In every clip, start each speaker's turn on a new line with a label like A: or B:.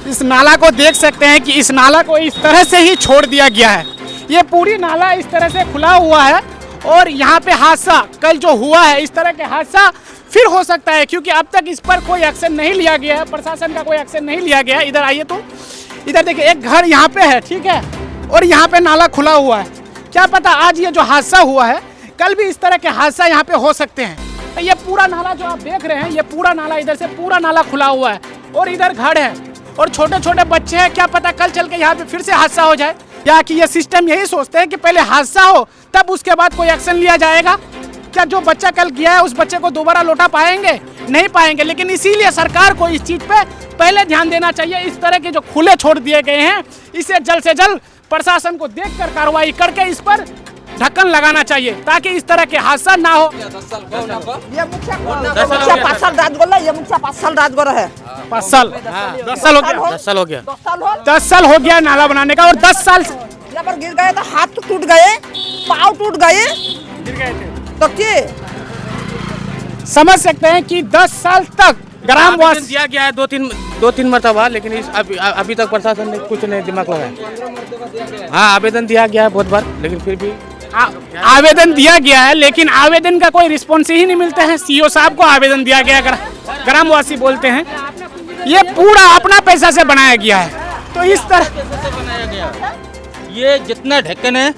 A: इस नाला को देख सकते हैं कि इस नाला को इस तरह से ही छोड़ दिया गया है। ये पूरी नाला इस तरह से खुला हुआ है और यहाँ पे हादसा कल जो हुआ है, इस तरह के हादसा फिर हो सकता है, क्योंकि अब तक इस पर कोई एक्शन नहीं लिया गया है, प्रशासन का कोई एक्शन नहीं लिया गया है। इधर आइए तो इधर देखिए, एक घर यहाँ पे है, ठीक है, और यहाँ पे नाला खुला हुआ है। क्या पता आज ये जो हादसा हुआ है, कल भी इस तरह के हादसा यहाँ पे हो सकते हैं। तो ये पूरा नाला जो आप देख रहे हैं, ये पूरा नाला, इधर से पूरा नाला खुला हुआ है और इधर घर है और छोटे छोटे बच्चे हैं। क्या पता कल चल के यहाँ पे फिर से हादसा हो जाए, या कि ये सिस्टम यही सोचते हैं कि पहले हादसा हो तब उसके बाद कोई एक्शन लिया जाएगा। क्या जो बच्चा कल गया है उस बच्चे को दोबारा लौटा पाएंगे? नहीं पाएंगे। लेकिन इसीलिए सरकार को इस चीज पे पहले ध्यान देना चाहिए। इस तरह के जो खुले छोड़ दिए गए हैं, इसे जल्द से जल्द प्रशासन को देखकर कार्रवाई करके इस पर ढक्कन लगाना चाहिए, ताकि इस तरह के हादसा ना हो।
B: ये मुखिया 5 साल राज गोला, ये मुखिया 5 साल राज गोला है।
A: 5 साल 10 साल हो गया,
C: 10 साल हो गया,
A: 10 साल हो गया नाला बनाने का। और 10 साल
B: यहाँ पर गिर गए तो हाथ टूट गए, पाँव टूट गए,
A: गिर गए थे।
B: तो क्या
A: समझ सकते हैं कि 10 साल तक ग्रामवासी
C: दिया गया है दो तीन मरतबा, लेकिन अभी तक प्रशासन ने कुछ नहीं दिमाग लगाया। हाँ, आवेदन दिया गया है बहुत बार, लेकिन फिर भी
A: आवेदन दिया गया है, लेकिन आवेदन का कोई रिस्पॉन्स ही नहीं मिलता है। सीओ साहब को आवेदन दिया गया, ग्रामवासी बोलते हैं ये पूरा अपना पैसा से बनाया गया है। तो इस तरह
D: से बनाया गया ये जितना ढक्कन है,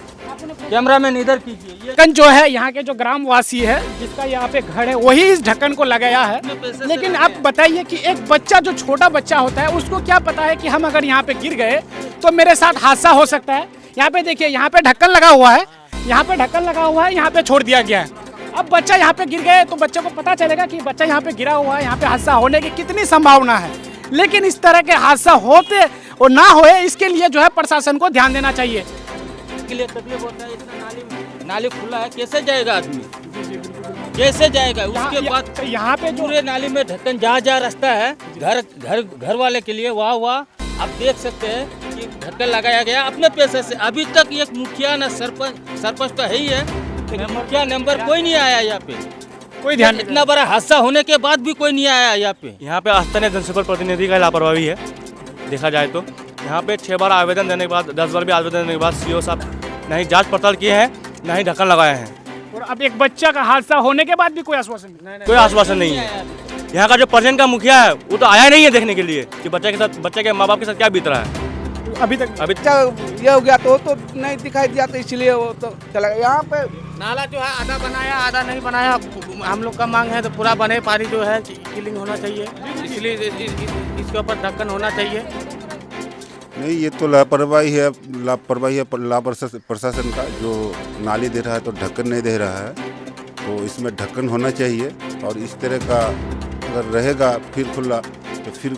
D: कैमरामैन इधर कीजिए, ये
A: ढक्कन जो है यहाँ के जो ग्रामवासी है, जिसका यहाँ पे घर है, वही इस ढक्कन को लगाया है। लेकिन आप बताइए कि एक बच्चा, जो छोटा बच्चा होता है, उसको क्या पता है कि हम अगर यहाँ पे गिर गए तो मेरे साथ हादसा हो सकता है। यहाँ पे देखिए, यहाँ पे ढक्कन लगा हुआ है, यहाँ पे ढक्कन लगा हुआ है, यहाँ पे छोड़ दिया गया है। अब बच्चा यहाँ पे गिर गए तो बच्चे को पता चलेगा कि बच्चा यहाँ पे गिरा हुआ है, यहाँ पे हादसा होने की कितनी संभावना है। लेकिन इस तरह के हादसा होते और ना होए, इसके लिए जो है प्रशासन को ध्यान देना चाहिए।
D: के लिए तकलीफ होता है। इतना नाली खुला है, कैसे जाएगा आदमी, कैसे जाएगा? उसके बाद
A: यहाँ पे जो
D: पूरे नाली में ढक्कन जहाँ रास्ता है घर वाले के लिए, वहाँ आप देख सकते हैं कि ढक्कन लगाया गया अपने पैसे से। अभी तक एक मुखिया न सरपंच तो है ही है, लेकिन मुखिया नंबर कोई नहीं आया यहाँ पे,
A: कोई ध्यान।
D: इतना बड़ा हादसा होने के बाद भी कोई नहीं आया यहाँ पे।
C: यहाँ पे स्थानीय जनसंपर्क प्रतिनिधि का लापरवाही है। देखा जाए तो यहाँ पे 6 बार आवेदन देने के बाद, 10 बार भी आवेदन देने के बाद सीओ साहब नहीं जांच पड़ताल किए हैं, ना ही ढक्कन लगाए हैं।
A: और अब एक बच्चा का हादसा होने के बाद भी कोई आश्वासन नहीं,
C: कोई आश्वासन नहीं है। यहाँ का जो प्रेजेंट का मुखिया है, वो तो आया नहीं है देखने के लिए कि बच्चे के माँ बाप के साथ क्या बीत रहा है।
A: अभी तक
E: ये हो गया तो नहीं दिखाई दिया, तो इसलिए वो तो चला गया। यहाँ पे
C: नाला जो है आधा बनाया आधा नहीं बनाया, हम लोग का मांग है तो पूरा बने, पानी जो है क्लीनिंग होना चाहिए, इसलिए इसके ऊपर ढक्कन होना चाहिए।
F: नहीं, ये तो लापरवाही है प्रशासन का, जो नाली दे रहा है तो ढक्कन नहीं दे रहा है। तो इसमें ढक्कन होना चाहिए, और इस तरह का अगर रहेगा फिर खुला तो फिर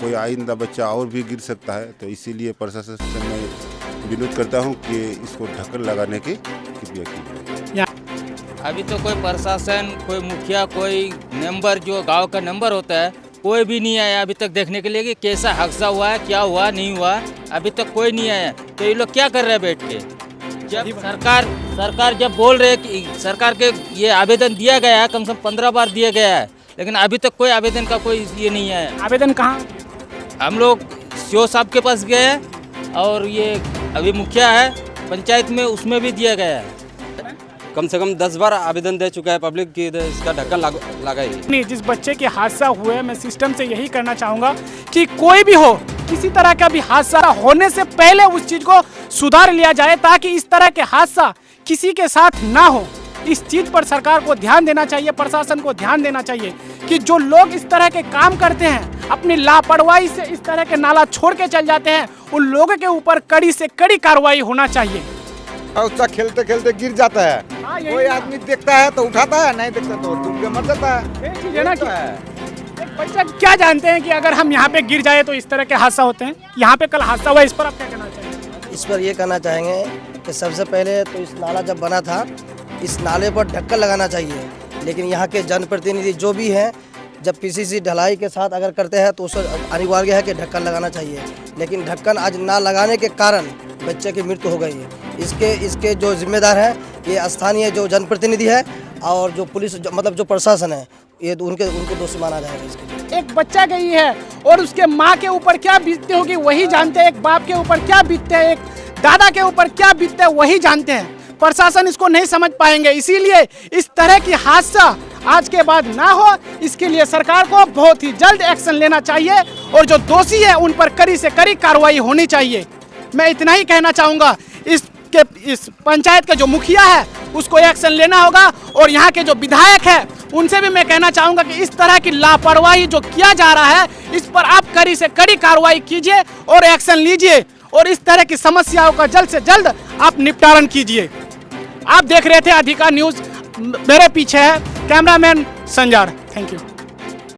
F: कोई आइंदा बच्चा और भी गिर सकता है। तो इसीलिए प्रशासन से मैं विनोद करता हूं कि इसको ढक्कन लगाने की कृपया कीजिए।
D: अभी तो कोई प्रशासन, कोई मुखिया, कोई मेंबर, जो गांव का नंबर होता है, कोई भी नहीं आया अभी तक देखने के लिए कि कैसा हादसा हुआ है, क्या हुआ नहीं हुआ, अभी तक कोई नहीं आया। तो ये लोग क्या कर रहे हैं बैठ के? जब सरकार जब बोल रहे कि सरकार के ये आवेदन दिया गया है, कम से कम 15 बार दिया गया है, लेकिन अभी तक कोई आवेदन का कोई ये नहीं आया।
A: आवेदन कहाँ?
D: हम लोग सीओ साहब के पास गए हैं, और ये अभी मुखिया है पंचायत में, उसमें भी दिया गया है।
G: कम से कम 10 बार आवेदन दे चुका है पब्लिक की इसका ढक्कन लगाइए।
A: नहीं, जिस बच्चे के हादसा हुए, मैं सिस्टम से यही करना चाहूँगा कि कोई भी हो, किसी तरह का भी हादसा होने से पहले उस चीज़ को सुधार लिया जाए, ताकि इस तरह के हादसा किसी के साथ ना हो। इस चीज़ पर सरकार को ध्यान देना चाहिए, प्रशासन को ध्यान देना चाहिए कि जो लोग इस तरह के काम करते हैं, अपनी लापरवाही से इस तरह के नाला छोड़ के चल जाते हैं, उन लोगों के ऊपर कड़ी से कड़ी कार्रवाई होना चाहिए।
E: उसका खेलते खेलते गिर जाता है, कोई आदमी देखता है तो उठाता है, नहीं देखता तो डूब के मर जाता है।
A: ये चीज़ है ना कि एक बच्चा क्या जानते हैं कि अगर हम यहाँ पे गिर जाए तो इस तरह के हादसा होते हैं। यहाँ पे कल हादसा हुआ, इस पर आप क्या कहना चाहेंगे?
H: इस पर ये कहना चाहेंगे कि सबसे पहले तो इस नाला जब बना था, इस नाले पर ढक्कन लगाना चाहिए। लेकिन यहाँ के जनप्रतिनिधि जो भी हैं, जब पीसीसी ढलाई के साथ अगर करते हैं तो उस अनिवार्य है कि ढक्कन लगाना चाहिए। लेकिन ढक्कन आज ना लगाने के कारण बच्चे की मृत्यु हो गई है। इसके जो जिम्मेदार है, ये स्थानीय जो जनप्रतिनिधि है और जो पुलिस मतलब जो प्रशासन है, ये उनको दोषी माना जाएगा इसके लिए।
A: एक बच्चा गई है और उसके माँ के ऊपर क्या बीतती होगी वही जानते हैं, एक बाप के ऊपर क्या बीतते हैं, एक दादा के ऊपर क्या बीतते हैं वही जानते हैं। प्रशासन इसको नहीं समझ पाएंगे, इसीलिए इस तरह की हादसा आज के बाद ना हो, इसके लिए सरकार को बहुत ही जल्द एक्शन लेना चाहिए और जो दोषी है उन पर कड़ी से कड़ी कार्रवाई होनी चाहिए। मैं इतना ही कहना चाहूँगा। इस पंचायत के जो मुखिया है उसको एक्शन लेना होगा और यहाँ के जो विधायक है उनसे भी मैं कहना चाहूँगा कि इस तरह की लापरवाही जो किया जा रहा है इस पर आप कड़ी से कड़ी कार्रवाई कीजिए और एक्शन लीजिए और इस तरह की समस्याओं का जल्द से जल्द आप निपटारण कीजिए। आप देख रहे थे अधिकार न्यूज़, मेरे पीछे है कैमरामैन संजार। Thank you.